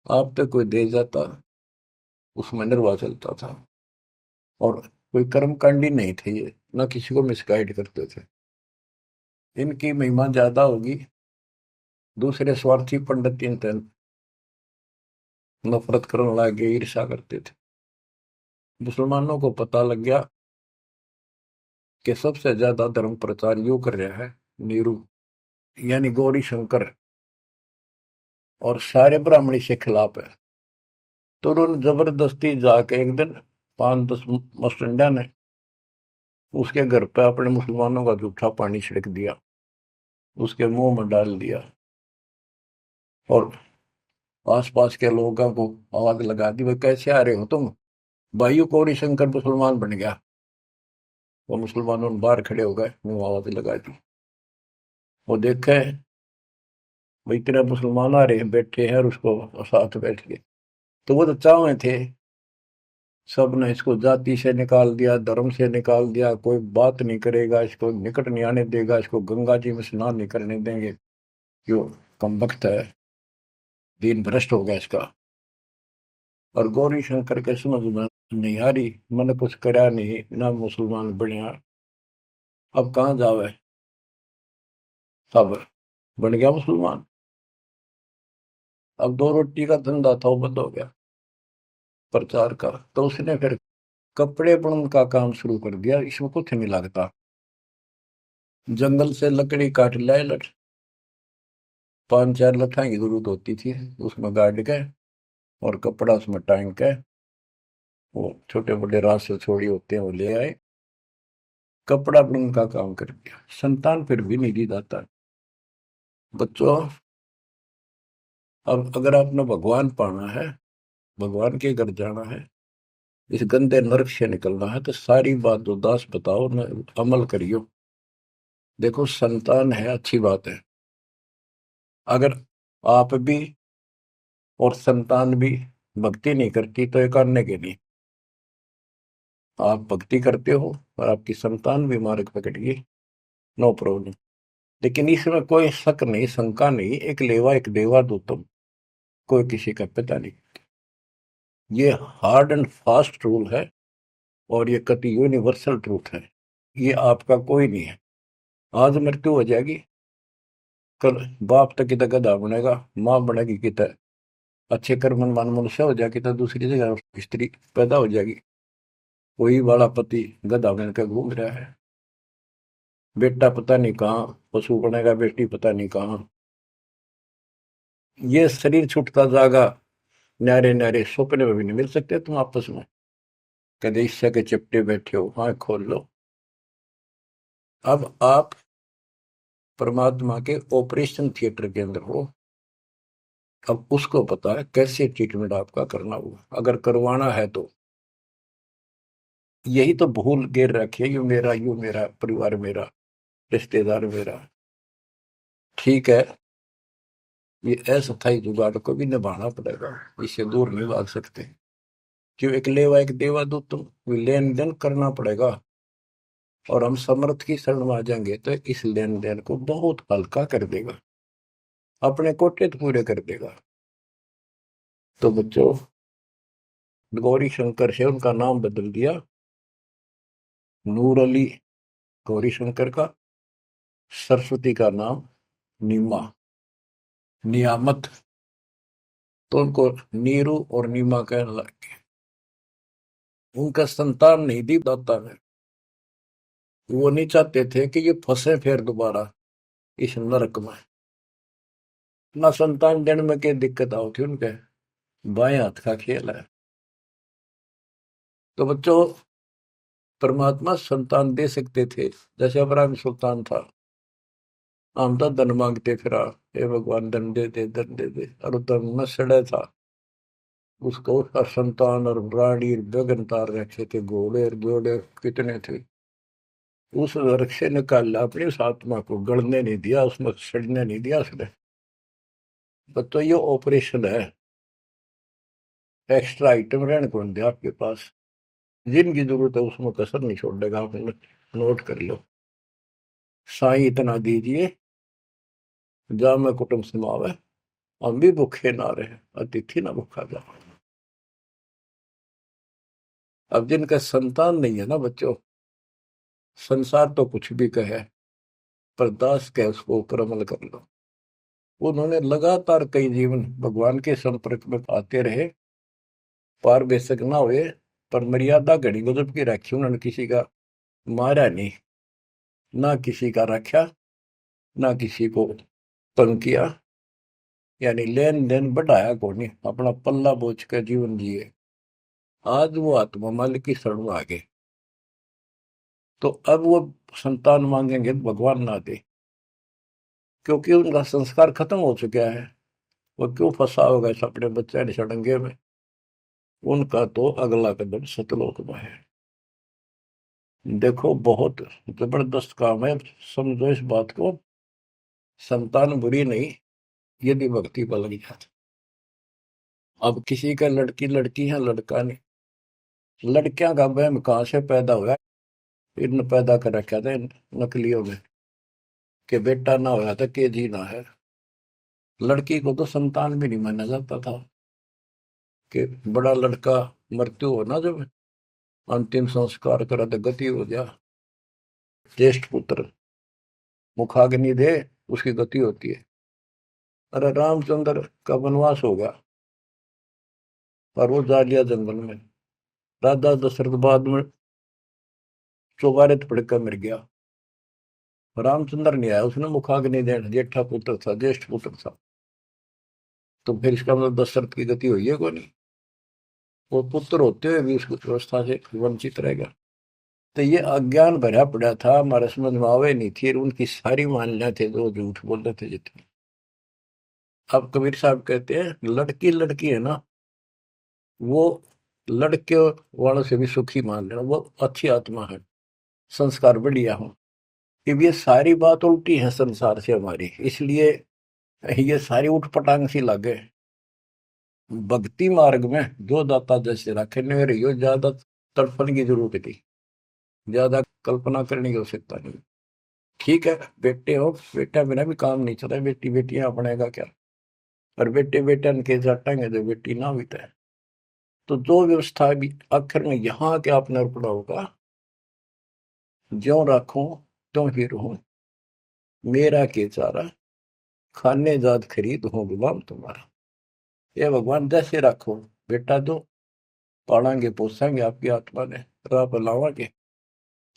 [SPEAKER 1] आप पे कोई दे जाता, उसमें निर्वाह चलता था, और कोई कर्मकांडी नहीं थे ये, ना किसी को मिसगाइड करते थे। इनकी महिमा ज्यादा होगी, दूसरे स्वार्थी पंडित इनसे नफरत करने लगे, ईर्षा करते थे। मुसलमानों को पता लग गया कि सबसे ज्यादा धर्म प्रचार यू कर रहा है नीरू, यानी गौरी शंकर, और सारे ब्राह्मणी से खिलाफ है। तो उन्होंने जबरदस्ती जाके एक दिन 5-10 मस्टंडा ने उसके घर पे अपने मुसलमानों का जूठा पानी छिड़क दिया, उसके मुंह में डाल दिया, और आसपास के लोगों को आवाज लगा दी, भाई कैसे आ रहे हो तुम, भाइयों गौरी शंकर मुसलमान बन गया। वो मुसलमानों ने बाहर खड़े हो गए, मुंह आवाज लगा दी। वो देखे भाई तेरा मुसलमान आ रहे हैं, बैठे हैं, और उसको साथ बैठ के, तो वो तो चावे थे, सब ने इसको जाति से निकाल दिया, धर्म से निकाल दिया, कोई बात नहीं करेगा, इसको निकट नहीं आने देगा, इसको गंगा जी में स्नान नहीं करने देंगे, क्यों कमबख्त है, दीन भ्रष्ट हो गया इसका। और गौरी शंकर के समझ में नहीं आ रही, मैंने कुछ करा नहीं ना, मुसलमान बनया, अब कहाँ जावे, सब बन गया मुसलमान। अब 2 रोटी का धंधा था वो बंद हो गया प्रचार का, तो उसने फिर कपड़े बुनने का काम शुरू कर दिया, इसमें कुछ नहीं लगता, जंगल से लकड़ी काट लाए, 5-4 लठा की जरूरत होती थी, उसमें गाड़ के और कपड़ा उसमें टांग के, वो छोटे बड़े रास से छोड़ी होते हैं वो ले आए, कपड़ा बुनने का काम कर दिया। संतान फिर भी नहीं दी जाता। बच्चों, अब अगर आपने भगवान पाना है, भगवान के घर जाना है, इस गंदे नरक से निकलना है, तो सारी बात जो दास बताओ न, अमल करियो। देखो संतान है अच्छी बात है, अगर आप भी और संतान भी भक्ति नहीं करती तो एक करने के नहीं, आप भक्ति करते हो और आपकी संतान भी मार्ग पकड़ गई, नो प्रॉब्लम। लेकिन इसमें कोई शक नहीं, शंका नहीं, एक लेवा एक देवा दो तुम, कोई किसी का पता नहीं। ये हार्ड एंड फास्ट रूल है, और ये कति यूनिवर्सल ट्रूथ है, ये आपका कोई नहीं है। आज मृत्यु हो जाएगी, कल बाप तक कितना गधा बनेगा, माँ बनेगी कितना अच्छे कर्म मान मनुष्य हो जाएगी, तो दूसरी जगह स्त्री पैदा हो जाएगी, वही वाला पति गधा बनकर घूम रहा है, बेटा पता नहीं कहाँ पशु बनेगा, बेटी पता नहीं कहाँ। ये शरीर छूटता जागा, न्यारे न्यारे सपने में भी नहीं मिल सकते तुम आपस में, कदे ईर्ष्या के चिपटे बैठे हो, हाँ खोल लो। अब आप परमात्मा के ऑपरेशन थिएटर के अंदर हो, अब उसको पता है कैसे ट्रीटमेंट आपका करना होगा, अगर करवाना है तो। यही तो भूल गिर रखी है, यू मेरा परिवार मेरा, रिश्तेदार मेरा। ठीक है, ये अस्थायी जुगाड़ को भी निभाना पड़ेगा, इससे दूर नहीं भाग सकते। क्यों, एक लेवा एक देवा दो तुम, लेन देन करना पड़ेगा, और हम समर्थ की शरण में आ जाएंगे तो इस लेन देन को बहुत हल्का कर देगा, अपने कोटे तो पूरे कर देगा। तो बच्चों, गौरी शंकर से उनका नाम बदल दिया, नूर अली गौरी शंकर का, सरस्वती का नाम नीमा, नियामत, तो उनको नीरू और नीमा कहने लगे। उनका संतान नहीं दी दाता ने, वो नहीं चाहते थे कि ये फंसे फिर दोबारा इस नरक में, ना संतान जन्म में क्या दिक्कत आओ थी उनके, बाएं हाथ का खेल है। तो बच्चों, परमात्मा संतान दे सकते थे, जैसे अब्राहम सुल्तान था, हम तो धन मांगते फिरा, हे भगवान धन दे दे धन दे दे, और धन में सड़े था, उसको उसका संतान और रानी गगन तार रखे थे, घोड़े घोड़े कितने थे, उस नरक से निकाला अपनी उस आत्मा को, गड़ने नहीं दिया, उसमें सड़ने नहीं दिया उसने। तो ये ऑपरेशन है। एक्स्ट्रा आइटम रहने को नहीं दिया आपके पास। जिनकी जरूरत है उसमें कसर नहीं छोड़ेगा, आप नोट कर लो। साईं इतना दीजिए, जा मैं कुटुंब समावे, हम भी भूखे ना रहे, अतिथि ना भूखा जा। अब जिनका संतान नहीं है ना बच्चों, संसार तो कुछ भी कहे, पर दास के उसको ऊपर अमल कर लो। उन्होंने लगातार कई जीवन भगवान के संपर्क में आते रहे, पार बेशक ना हुए, पर मर्यादा घड़ी गजब की रखी उन्होंने। किसी का मारा नहीं, ना किसी का रखा, ना किसी को तंग किया, यानी लेन देन बढ़ाया को नहीं, अपना पल्ला बोझ कर जीवन जिए। आज वो आत्मा मालिक की शरण में आ गए, तो अब वो संतान मांगेंगे तो भगवान ना दे, क्योंकि उनका संस्कार खत्म हो चुका है। वो क्यों फंसा होगा इस अपने बच्चे ने सड़ंगे में। उनका तो अगला कदम सतलोक में है। देखो बहुत जबरदस्त काम है, समझो इस बात को। संतान बुरी नहीं, यदि भक्ति पर लग जाती। अब किसी का लड़की लड़की है, लड़का नहीं। लड़कियां का वहम कहाँ से पैदा हुआ? इन पैदा कर रखा था इन नकलियों में, कि बेटा ना होया था के जी ना है। लड़की को तो संतान भी नहीं माना जाता था, कि बड़ा लड़का मृत्यु हो ना, जब अंतिम संस्कार करा तो गति हो गया। ज्येष्ठ पुत्र मुखाग्नि दे, उसकी गति होती है। अरे रामचंद्र का वनवास होगा और वो जा लिया जंगल में। राजा दशरथ बाद में चौबारे पड़कर मर गया। रामचंद्र नहीं आया, उसने मुखाग्नि देना, जेठा पुत्र था, ज्येष्ठ पुत्र था। तो फिर इसका मतलब दशरथ की गति हुई है को नहीं? वो पुत्र होते हुए भी उस व्यवस्था से वंचित रहेगा। तो ये अज्ञान भरा पड़ा था, हमारे समझ में आवे नहीं थी, उनकी सारी मान्यता थे जो झूठ बोलते थे जितने। अब कबीर साहब कहते हैं लड़की लड़की है ना, वो लड़के वालों से भी सुखी मान लेना, वो अच्छी आत्मा है, संस्कार बढ़िया हो। अब ये सारी बात उल्टी है संसार से हमारी, इसलिए ये सारी उठपटांग सी लगे। भक्ति मार्ग में जो दाता जैसे रखे मेरे, यो ज्यादा तड़पण की जरूरत थी, ज्यादा कल्पना करने की आवश्यकता नहीं। ठीक है, बेटे हो, बेटा बिना भी काम नहीं चला, बेटी बेटियां अपनेगा क्या। और बेटे बेटा के जाटेंगे जो बेटी ना भी तय। तो जो व्यवस्था भी आखिर में यहाँ के आपने अर्पणा होगा, ज्यो राखूं त्यों ही रहूं, मेरा के चारा, खाने जात खरीद हो गुलाम तुम्हारा। ये भगवान जैसे रखो, बेटा दो, पालेंगे पोसेंगे आपकी आत्मा ने, राह पर लावांगे,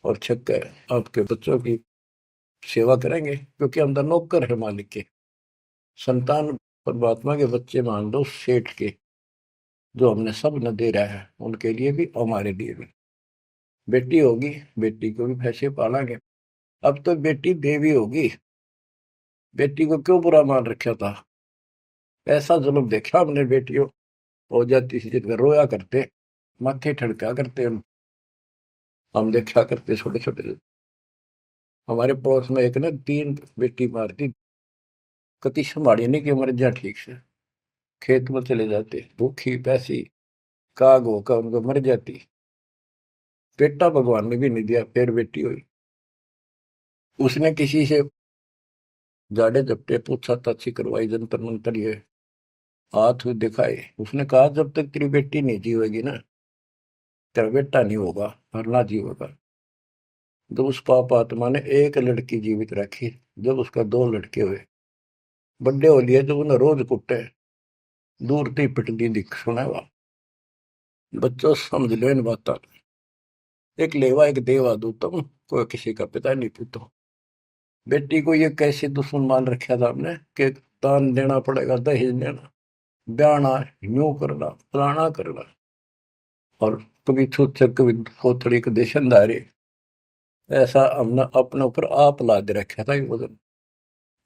[SPEAKER 1] और छक आपके बच्चों की सेवा करेंगे, क्योंकि हम तो नौकर है मालिक के। संतान परमात्मा के बच्चे मान लो, सेठ के, जो हमने सब न दे रहा है, उनके लिए भी हमारे लिए भी। बेटी होगी, बेटी को भी पैसे पालेंगे। अब तो बेटी देवी होगी, बेटी को क्यों बुरा मान रखा था? ऐसा जुल्म देखा हमने, बेटियों हो जाती थी जिनका रोया करते, माथे ठड़का करते हम देखा करते छोटे छोटे। हमारे पड़ोस में एक ने 3 बेटी मार दी, कति संभाली नहीं कि मर जा ठीक से। खेत में चले जाते भूखी पैसी, काग होकर उनको मर जाती। बेटा भगवान ने भी नहीं दिया, फिर बेटी हुई। उसने किसी से जाड़े झपटे पूछा ताछी करवाई, जंतर मंतर ये हाथ दिखाए। उसने कहा जब तक तेरी बेटी नहीं जीवेगी ना, तेरा बेटा नहीं होगा और ना जीवेगा। जब उस पाप आत्मा ने एक लड़की जीवित रखी, जब उसका 2 लड़के हुए, बड्डे हो लिए, जब उन्हें रोज कुटे, दूर थी पिटती दिख सुना हुआ। बच्चों समझ लो इन बात। एक लेवा एक देवा दूतम, कोई किसी का पिता नहीं पूतो। बेटी को ये कैसे दुश्मन मान रखा था हमने, कि दान देना पड़ेगा, दहेज देना, ब्याना, यूं करना, फलाना करना, और कभी छूत कभी थोड़ी देशनदारी। ऐसा हमने अपने ऊपर आप लाद रखा था। वजन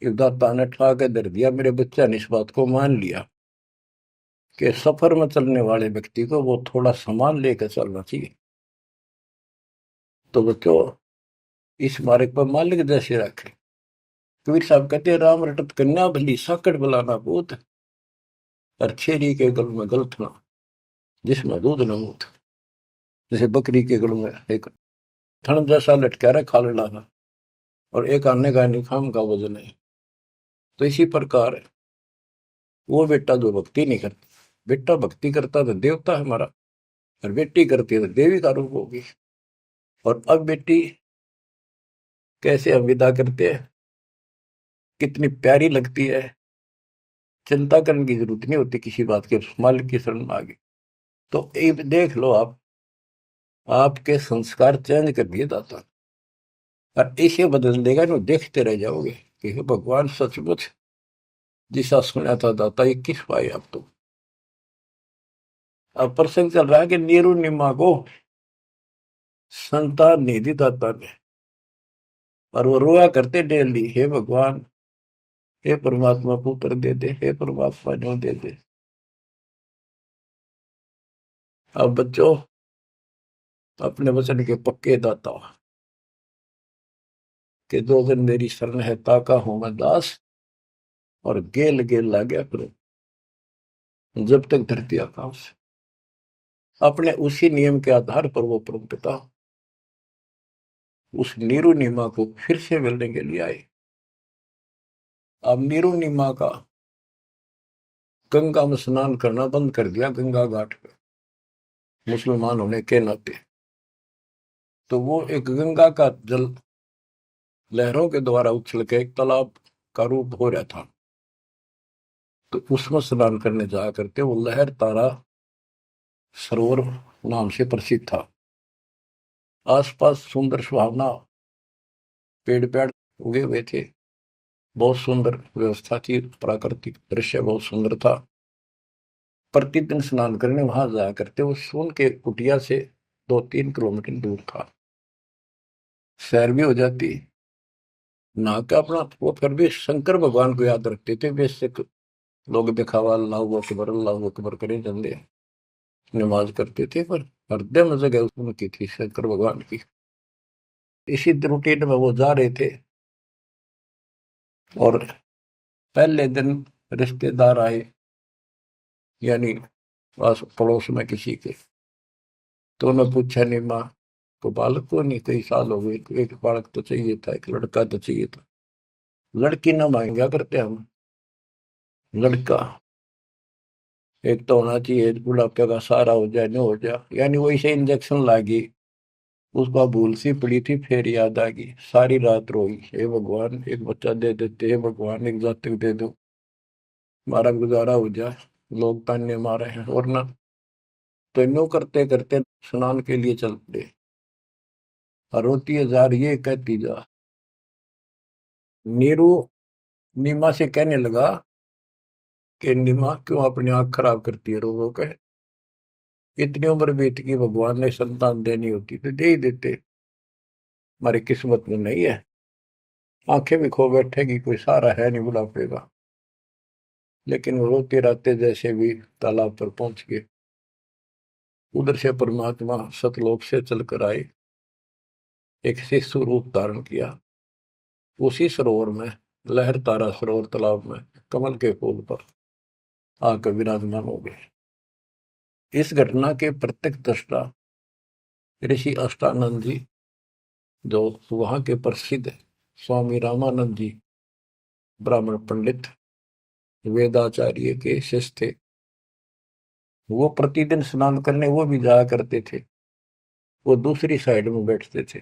[SPEAKER 1] दाता ने ठा के दर दिया, मेरे बच्चा ने इस बात को मान लिया कि सफर में चलने वाले व्यक्ति को वो थोड़ा सामान लेकर चलना चाहिए। तो बच्चों, इस मार्ग पर मालिक जैसे रखे। कबीर साहब कहते हैं, राम रटत कन्या भली साकट बुलाना पूत, और छेरी के गल में गलथना जिसमें दूध न मूत। जैसे बकरी के गल में एक थन जैसा लटका रहा खाल डाला, और एक आने का निखाम का वजन है। तो इसी प्रकार वो बेटा जो भक्ति नहीं करता, बेटा भक्ति करता तो देवता है हमारा, और बेटी करती है तो देवी का रूप होगी। और अब बेटी कैसे हम विदा करते हैं, कितनी प्यारी लगती है, चिंता करने की जरूरत नहीं होती किसी बात के, मालिक की शरण में आ गई तो एक देख लो आप, आपके संस्कार चेंज कर दिए दाता, और इसे बदल देगा ना, देखते रह जाओगे कि हे भगवान सचमुच जिसा सुना था दाता ये किस पाए आप तो। अब प्रसंग चल रहा है कि नीरू निमा को संतान नहीं दी दाता ने, और वो रोया करते डेली, हे भगवान, हे परमात्मा पुत्र दे दे, हे परमात्मा जो दे दे। अब बच्चों अपने वचन के पक्के दाता, कि दो दिन मेरी शरण है ताका हूं मैं दास, और गेल गेल ला गया करो जब तक धरती आकाश। अपने उसी नियम के आधार पर वो परम पिता उस नीरू नीमा को फिर से मिलने के लिए आए। अब नीरू नीमा का गंगा में स्नान करना बंद कर दिया, गंगा घाट पे मुसलमान होने के नाते। तो वो एक गंगा का जल लहरों के द्वारा उछल के एक तालाब का रूप हो रहा था, तो उसमें स्नान करने जाया करते। वो लहर तारा सरोवर नाम से प्रसिद्ध था। आसपास सुंदर सुहावना पेड़ पेड़ उगे हुए थे, बहुत सुंदर व्यवस्था थी, प्राकृतिक दृश्य बहुत सुंदर था। प्रतिदिन स्नान करने वहां जाया करते। वो सोन के कुटिया से 2-3 किलोमीटर दूर था, सैर भी हो जाती, नहा के अपना वो फिर भी शंकर भगवान को याद रखते थे। बेशक लोग दिखावा अल्लाह अकबर करे चंदे नमाज करते थे, पर हृदय में जगह उनकी थी शंकर भगवान की। इसी रूटीन में वो जा रहे थे, और पहले दिन रिश्तेदार आए, यानी पास पड़ोस में किसी के। तो उन्होंने पूछा, नहीं माँ को बालक को नहीं, कई साल हो गए, एक बालक तो चाहिए था, एक लड़का तो चाहिए था। लड़की ना मांगा करते हम, लड़का एक तो होना चाहिए, बुढ़ापे का सहारा हो जाए, नहीं हो जाए। यानी वही से इंजेक्शन लागी, उसका भूल सी पड़ी थी, फिर याद आ गई, सारी रात रोई, हे भगवान एक बच्चा दे देते, हे भगवान एक जातक दे दो, हमारा गुजारा हो जाए, लोग ताने मारे हैं। और ना तो नो करते करते स्नान के लिए चल पड़े, और रोती है जा रही है, कहती जा। नीरू नीमा से कहने लगा कि नीमा क्यों अपनी आंख खराब करती है, रो के इतनी उम्र बीत गई, भगवान ने संतान देनी होती तो दे ही देते, हमारी किस्मत में नहीं है, आंखें भी खो बैठेगी, कोई सहारा है नहीं बुढ़ापे का। लेकिन वो रोते रहते जैसे भी तालाब पर पहुंच गए। उधर से परमात्मा सतलोक से चलकर आए, एक शिशु रूप धारण किया, उसी सरोवर में, लहर तारा सरोवर तालाब में कमल के फूल पर आकर विराजमान हो गए। इस घटना के प्रत्यक्ष दृष्टा ऋषि अष्टानंद जी, जो वहां के प्रसिद्ध स्वामी रामानंद जी ब्राह्मण पंडित वेदाचार्य के शिष्य थे, वो प्रतिदिन स्नान करने वो भी जाया करते थे। वो दूसरी साइड में बैठते थे,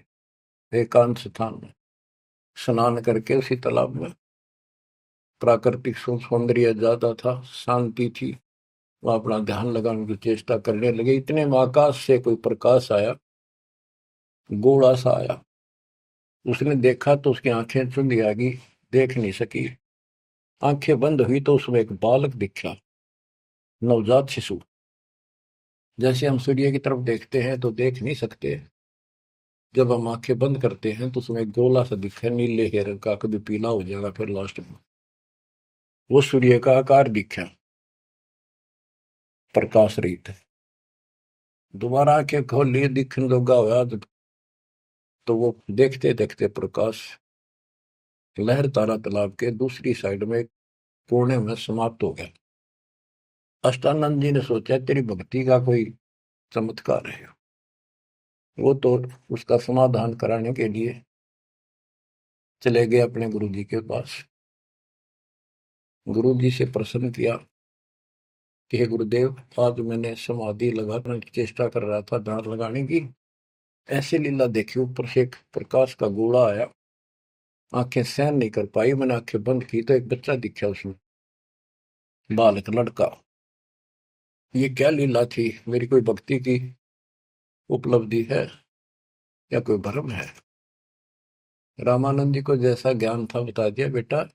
[SPEAKER 1] एकांत स्थान में, स्नान करके उसी तालाब में। प्राकृतिक सौंदर्य ज्यादा था, शांति थी, वो अपना ध्यान लगाने की चेष्टा करने लगे। इतने में आकाश से कोई प्रकाश आया, गोला सा आया। उसने देखा तो उसकी आंखें चुंधी आ गई, देख नहीं सकी। आंखें बंद हुई तो उसमें एक बालक दिखा, नवजात शिशु। जैसे हम सूर्य की तरफ देखते हैं तो देख नहीं सकते, जब हम आंखें बंद करते हैं तो उसमें एक गोला सा दिखा, नीले ही रंग का, कभी पीला हो जाएगा फिर लास्ट में। वो सूर्य का आकार दिखा, प्रकाश रहित। दोबारा आंखें खोल लिए, दिखने लगा हुआ तो वो देखते देखते प्रकाश लहर तारा तालाब के दूसरी साइड में कोने में समाप्त हो गया। अष्टानंद जी ने सोचा तेरी भक्ति का कोई चमत्कार है। वो तो उसका समाधान कराने के लिए चले गए अपने गुरु जी के पास। गुरु जी से प्रश्न किया कि हे गुरुदेव, आज मैंने समाधि लगाने की चेष्टा कर रहा था, ध्यान लगाने की, ऐसी लीला देखी, ऊपर से एक प्रकाश का गोला आया, आंखें सहन नहीं कर पाई, मैंने आंखें बंद की तो एक बच्चा दिखा उसमें, बालक लड़का। ये क्या लीला थी? मेरी कोई भक्ति की उपलब्धि है या कोई भ्रम है? रामानंद जी को जैसा ज्ञान था बता दिया, बेटा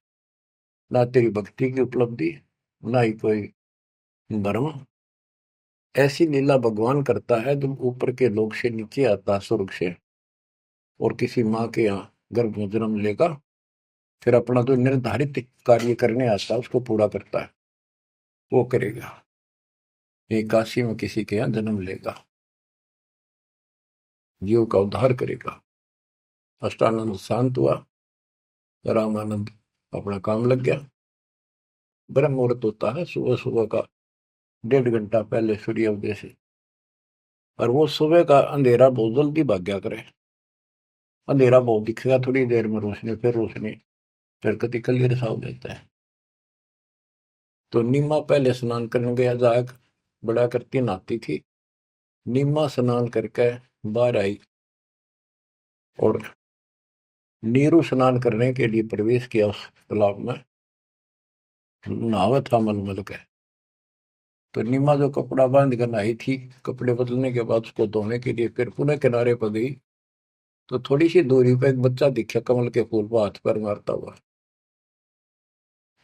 [SPEAKER 1] ना तेरी भक्ति की उपलब्धि, ना ही कोई भ्रम। ऐसी लीला भगवान करता है जब ऊपर के लोक से नीचे आता है, स्वर्ग से, और किसी माँ के यहाँ गर्भ में जन्म लेगा, फिर अपना जो निर्धारित कार्य करने आता है उसको पूरा करता है, वो करेगा। ये काशी में किसी के यहाँ जन्म लेगा, जीव का उद्धार करेगा। अष्टानंद शांत हुआ, रामानंद अपना काम लग गया। ब्रह्म मुहूर्त होता है सुबह सुबह का, 1.5 घंटा पहले सूर्योदय से, और वो सुबह का अंधेरा बहुत जल्दी भाग गया करे। अंधेरा बहुत दिखेगा, थोड़ी देर में रोशनी, फिर रोशनी, फिर कति क्लियर सा हो जाता है। तो नीमा पहले स्नान करने गया, जाग बड़ा करती नहाती थी। नीमा स्नान करके बाहर आई और नीरू स्नान करने के लिए प्रवेश किया उस तालाब में, नहावा था मलमल के। तो नीमा जो कपड़ा बांध कर नहाई थी, कपड़े बदलने के बाद उसको धोने के लिए फिर पुनः किनारे पर गई, तो थोड़ी सी दूरी पर एक बच्चा दिखा कमल के फूल पर हाथ पर मारता हुआ।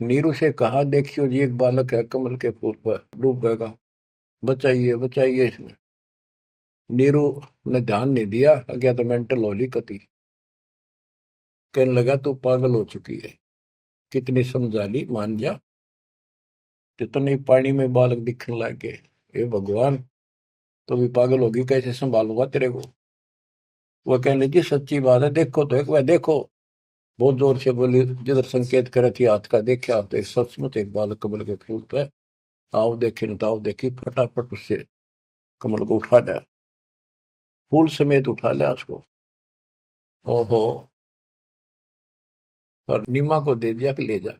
[SPEAKER 1] नीरू से कहा, देखियो जी एक बालक है कमल के फूल पर डूब गएगा, बचाइए बचाइए इसमें। नीरू ने ध्यान नहीं दिया, गया तो मेंटल होली कती, कहने लगा तू पागल हो चुकी है, कितनी समझा ली, मान जा। जितने ही पानी में बालक दिखने लग गए, हे भगवान, तो भी पागल होगी, कैसे संभालूंगा तेरे को? वह कहने लगी सच्ची बात है, देखो तो एक बार देखो। बहुत जोर से बोली, जिधर संकेत करे थी हाथ का, देखा तो एक सचमुच एक बालक कमल के फूल पे, आओ देखे न ताओ देखी, फटाफट उससे कमल को उठा लिया, फूल समेत उठा लिया उसको। ओहो, और नीमा को दे दिया कि ले जा।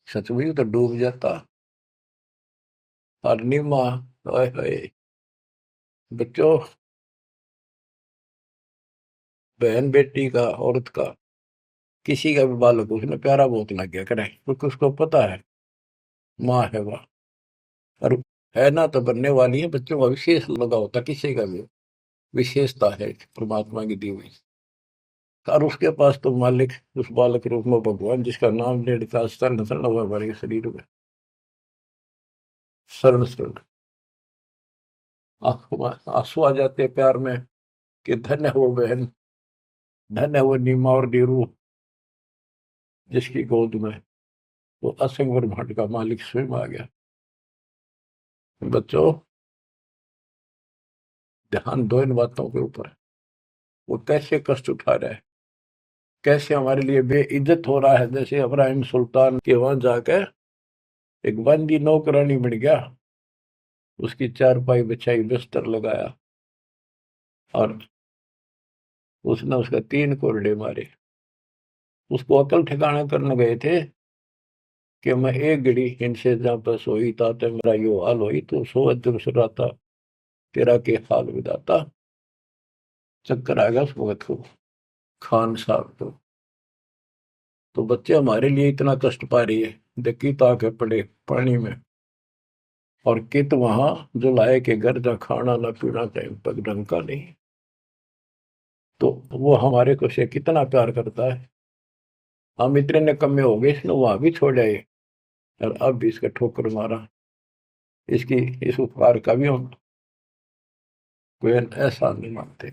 [SPEAKER 1] सच में तो डूब जाता। और नीमा, हाय हाय, बच्चों, बहन बेटी का, औरत का, किसी का भी बालक उसने प्यारा बहुत लग गया करे, क्योंकि उसको पता है माँ है वह, और है ना तो बनने वाली है। बच्चों का विशेष लगा होता, किसी का भी विशेषता है परमात्मा की दी हुई। और उसके पास तो मालिक उस बालक रूप में भगवान, जिसका नाम ले लिखा शरण शरण हुआ हमारे शरीर में, शरण शरण। आंसू आ जाते हैं प्यार में कि धन्य है वो बहन, धन्य है वो नीमा और नीरू, जिसकी गोद में वो असंग ब्रह्मांड का मालिक स्वयं आ गया। बच्चों, ध्यान दो इन बातों के ऊपर। वो कैसे कष्ट उठा रहा है, कैसे हमारे लिए बेइज्जत हो रहा है। जैसे इब्राहिम सुल्तान के वहां जाकर एक बंदी नौकरानी बन गया, उसकी चारपाई बिछाई, बिस्तर लगाया, और उसने उसका 3 कोरडे मारे। उसको अकल ठिकाना करने गए थे कि मैं एक घड़ी इनसे जहाँ पर सोई था तो मेरा यो हाल हुई, तो सो दिन सुराता तेरा के हाल विदाता। चक्कर आ गया उस वक्त को, खान साहब को। तो बच्चे हमारे लिए इतना कष्ट पा रही है, देखी ताके पड़े पानी में, और कित वहां जो लाए के घर जा, खाना ना पीना टाइम पर ढंग का नहीं। तो वो हमारे को से कितना प्यार करता है। हम इतने निकम्मे हो गए, इसने वहां भी छोड़ आए, और अब भी इसका ठोकर मारा। इसकी इस उपकार का भी हम कोई ऐसा नहीं मानते।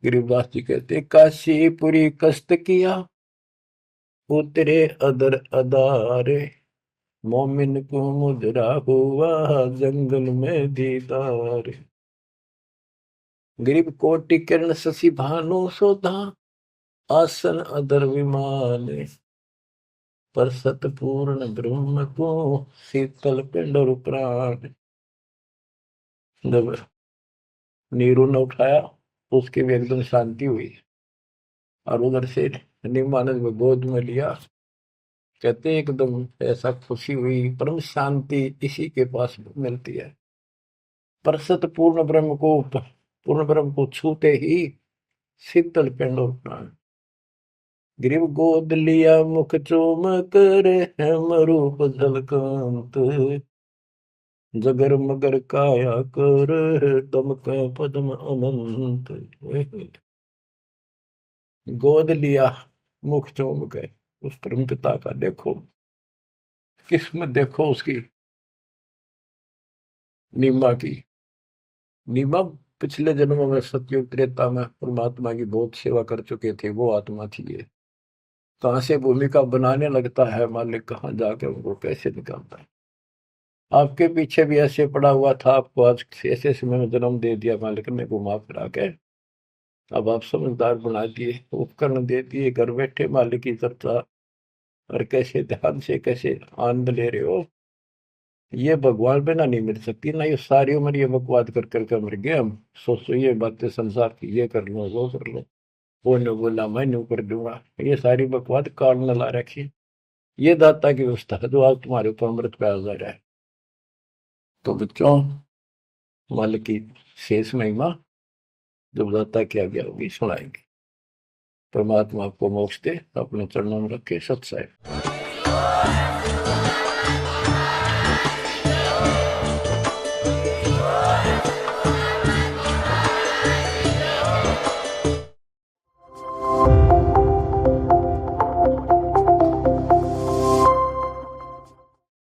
[SPEAKER 1] गरीबदास जी कहते, काशीपुरी कष्ट किया उतरे अदर अदारे, मोमिन को मुजरा हुआ जंगल में दीदार। गरीब कोटि किरण शशि भानु सोधा, आसन अदर विमान, पर सतपूर्ण ब्रह्म को शीतल पिंड और प्राण। जब नीरू ने उठाया तो उसकी भी एकदम शांति हुई, और उधर से निमानंद में गोद में लिया। कहते एकदम ऐसा खुशी हुई, परम शांति इसी के पास मिलती है। पर सतपूर्ण पूर्ण ब्रह्म को छूते ही शीतल पिंड और प्राण। ग्रीव गोद लिया मुख चूम कर, हेम रूप झलकांत, जगर मगर काया कर, दमक पद्म अनंत। गोद लिया मुख चूम के उस परम पिता का, देखो किस्मत, देखो उसकी नीमा की। नीमा पिछले जन्मों में सतयुग त्रेता में परमात्मा की बहुत सेवा कर चुके थे, वो आत्मा थी ये। कहां से भूमिका बनाने लगता है मालिक, कहाँ जाके उनको कैसे निकालता है। आपके पीछे भी ऐसे पड़ा हुआ था, आपको आज ऐसे समय में जन्म दे दिया मालिक ने घुमा फिरा के। अब आप समझदार बना दिए, उपकरण दे दिए, घर बैठे मालिक की चर्चा, और कैसे ध्यान से कैसे आनंद ले रहे हो। ये भगवान पे ना नहीं मिल सकती ना, ये सारी उम्र ये बकवाद कर करके मर गए हम। सोचो ये बातें संसार की, ये कर लो वो कर लो, वो ने बोला मैं न्यू कर दूंगा, ये सारी बकवाद काल न ला रखी। ये दाता की व्यवस्था है जो आज तुम्हारे ऊपर अमृत पे आ रहा है। तो बच्चों, मालिक की शेष महिमा जब दाता की आज्ञा होगी सुनाएंगे। परमात्मा आपको मोक्ष दे, अपने चरणों में रखे। सत्साई।